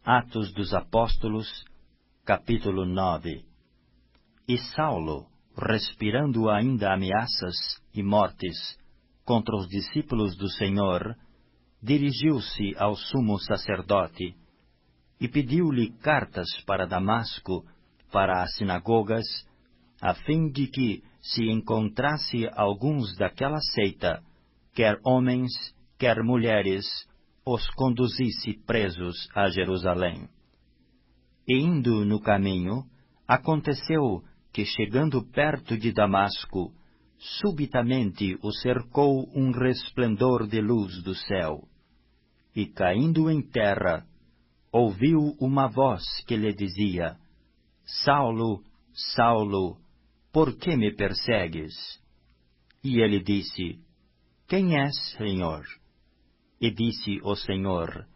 Atos dos Apóstolos, capítulo 9. E Saulo, respirando ainda ameaças e mortes contra os discípulos do Senhor, dirigiu-se ao sumo sacerdote e pediu-lhe cartas para Damasco, para as sinagogas, a fim de que, se encontrasse alguns daquela seita, quer homens, quer mulheres, os conduzisse presos a Jerusalém. E indo no caminho, aconteceu que, chegando perto de Damasco, subitamente o cercou um resplendor de luz do céu. E caindo em terra, ouviu uma voz que lhe dizia: Saulo, Saulo, por que me persegues? E ele disse: Quem és, Senhor? E disse o Senhor: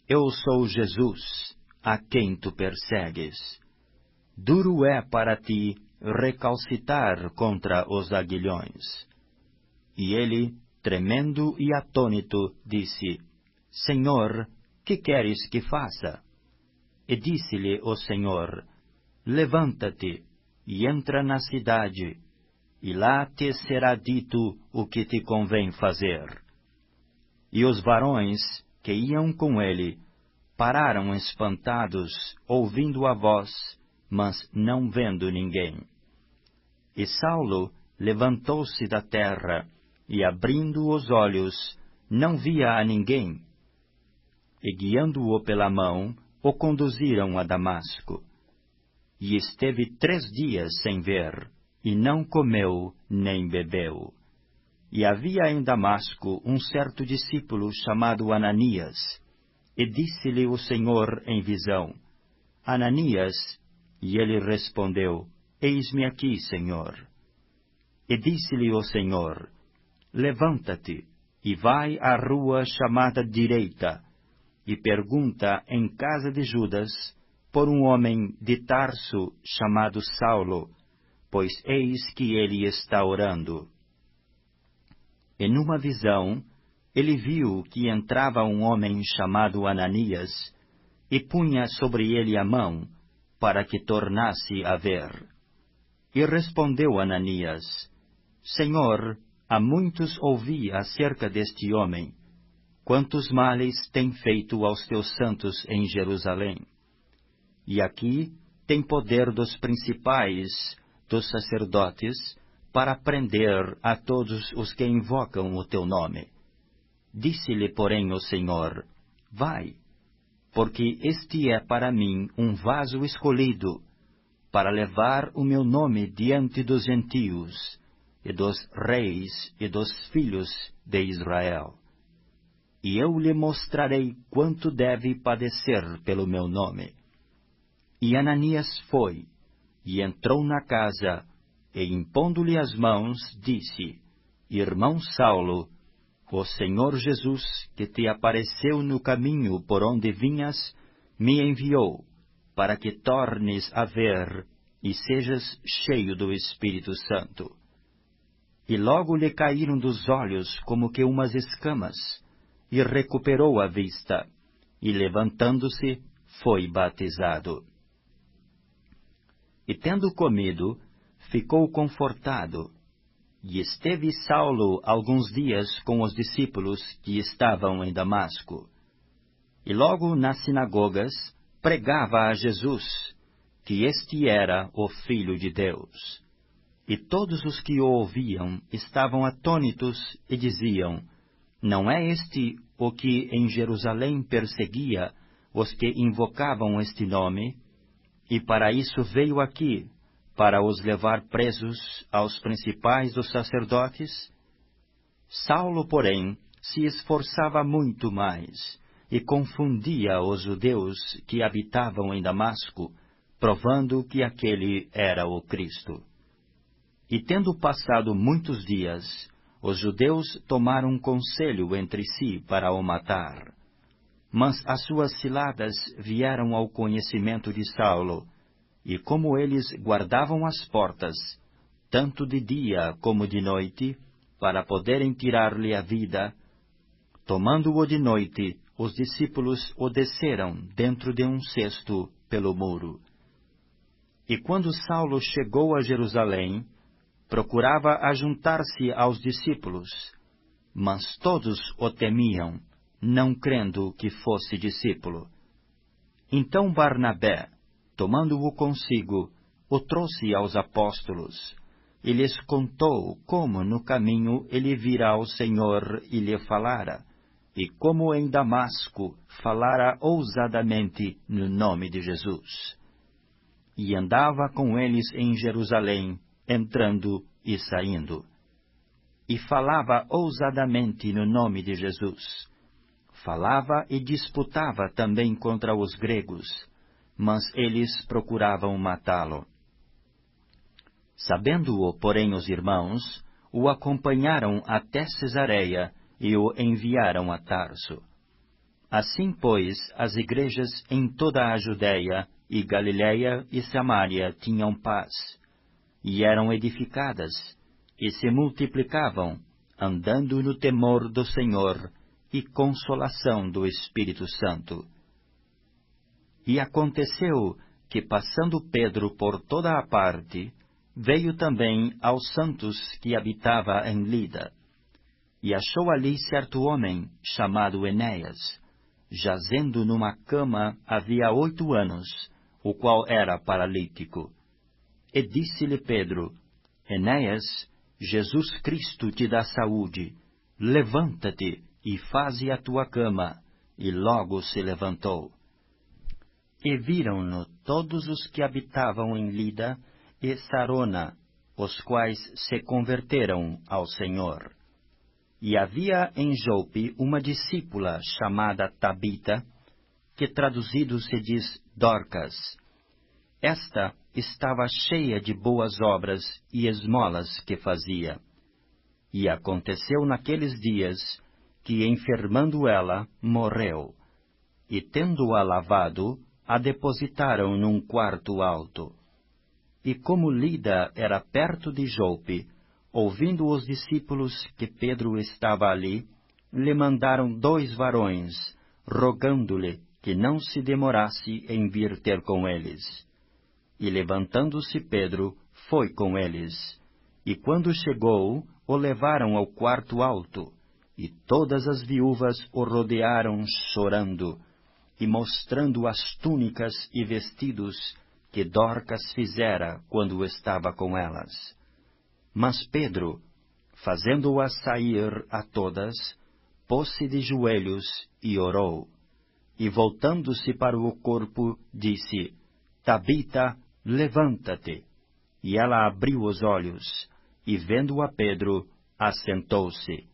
Eu sou Jesus, a quem tu persegues. Duro é para ti recalcitar contra os aguilhões. E ele, tremendo e atônito, disse: Senhor, que queres que faça? E disse-lhe o Senhor: Levanta-te e entra na cidade, e lá te será dito o que te convém fazer. E os varões que iam com ele pararam espantados, ouvindo a voz, mas não vendo ninguém. E Saulo levantou-se da terra, e abrindo os olhos, não via a ninguém. E guiando-o pela mão, o conduziram a Damasco. E esteve 3 dias sem ver, e não comeu nem bebeu. E havia em Damasco um certo discípulo chamado Ananias. E disse-lhe o Senhor em visão: Ananias. E ele respondeu: Eis-me aqui, Senhor. E disse-lhe o Senhor: Levanta-te, e vai à rua chamada Direita, e pergunta em casa de Judas por um homem de Tarso chamado Saulo, pois eis que ele está orando. E numa visão, ele viu que entrava um homem chamado Ananias, e punha sobre ele a mão, para que tornasse a ver. E respondeu Ananias: Senhor, há muitos ouvi acerca deste homem, quantos males tem feito aos teus santos em Jerusalém. E aqui tem poder dos principais, dos sacerdotes, para prender a todos os que invocam o teu nome. Disse-lhe, porém, o Senhor: Vai, porque este é para mim um vaso escolhido, para levar o meu nome diante dos gentios, e dos reis e dos filhos de Israel. E eu lhe mostrarei quanto deve padecer pelo meu nome. E Ananias foi, e entrou na casa, e impondo-lhe as mãos, disse: Irmão Saulo, o Senhor Jesus, que te apareceu no caminho por onde vinhas, me enviou, para que tornes a ver e sejas cheio do Espírito Santo. E logo lhe caíram dos olhos como que umas escamas, e recuperou a vista, e levantando-se, foi batizado. E tendo comido, ficou confortado. E esteve Saulo alguns dias com os discípulos que estavam em Damasco. E logo nas sinagogas pregava a Jesus, que este era o Filho de Deus. E todos os que o ouviam estavam atônitos e diziam: Não é este o que em Jerusalém perseguia os que invocavam este nome? E para isso veio aqui, para os levar presos aos principais dos sacerdotes? Saulo, porém, se esforçava muito mais, e confundia os judeus que habitavam em Damasco, provando que aquele era o Cristo. E tendo passado muitos dias, os judeus tomaram conselho entre si para o matar. Mas as suas ciladas vieram ao conhecimento de Saulo, e como eles guardavam as portas, tanto de dia como de noite, para poderem tirar-lhe a vida, tomando-o de noite, os discípulos o desceram dentro de um cesto pelo muro. E quando Saulo chegou a Jerusalém, procurava ajuntar-se aos discípulos, mas todos o temiam, não crendo que fosse discípulo. Então Barnabé, tomando-o consigo, o trouxe aos apóstolos, e lhes contou como no caminho ele vira ao Senhor e lhe falara, e como em Damasco falara ousadamente no nome de Jesus. E andava com eles em Jerusalém, entrando e saindo. E falava ousadamente no nome de Jesus. Falava e disputava também contra os gregos, mas eles procuravam matá-lo. Sabendo-o, porém, os irmãos, o acompanharam até Cesareia e o enviaram a Tarso. Assim, pois, as igrejas em toda a Judéia e Galiléia e Samaria tinham paz, e eram edificadas, e se multiplicavam, andando no temor do Senhor e consolação do Espírito Santo. E aconteceu que, passando Pedro por toda a parte, veio também aos santos que habitava em Lida, e achou ali certo homem, chamado Enéas, jazendo numa cama havia 8 anos, o qual era paralítico. E disse-lhe Pedro: Enéas, Jesus Cristo te dá saúde, levanta-te e faze a tua cama. E logo se levantou. E viram-no todos os que habitavam em Lida e Sarona, os quais se converteram ao Senhor. E havia em Jope uma discípula chamada Tabita, que traduzido se diz Dorcas. Esta estava cheia de boas obras e esmolas que fazia. E aconteceu naqueles dias que, enfermando ela, morreu. E tendo-a lavado, a depositaram num quarto alto. E como Lida era perto de Jope, ouvindo os discípulos que Pedro estava ali, lhe mandaram 2 varões, rogando-lhe que não se demorasse em vir ter com eles. E levantando-se Pedro, foi com eles. E quando chegou, o levaram ao quarto alto, e todas as viúvas o rodearam chorando, e mostrando as túnicas e vestidos que Dorcas fizera quando estava com elas. Mas Pedro, fazendo-as sair a todas, pôs-se de joelhos e orou. E voltando-se para o corpo, disse: Tabita, levanta-te. E ela abriu os olhos, e vendo a Pedro, assentou-se.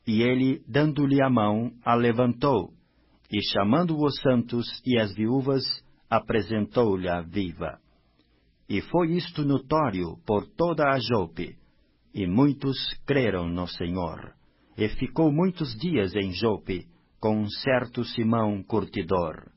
E ele, dando-lhe a mão, a levantou, e chamando os santos e as viúvas, apresentou-lhe viva. E foi isto notório por toda a Jope, e muitos creram no Senhor. E ficou muitos dias em Jope, com um certo Simão curtidor.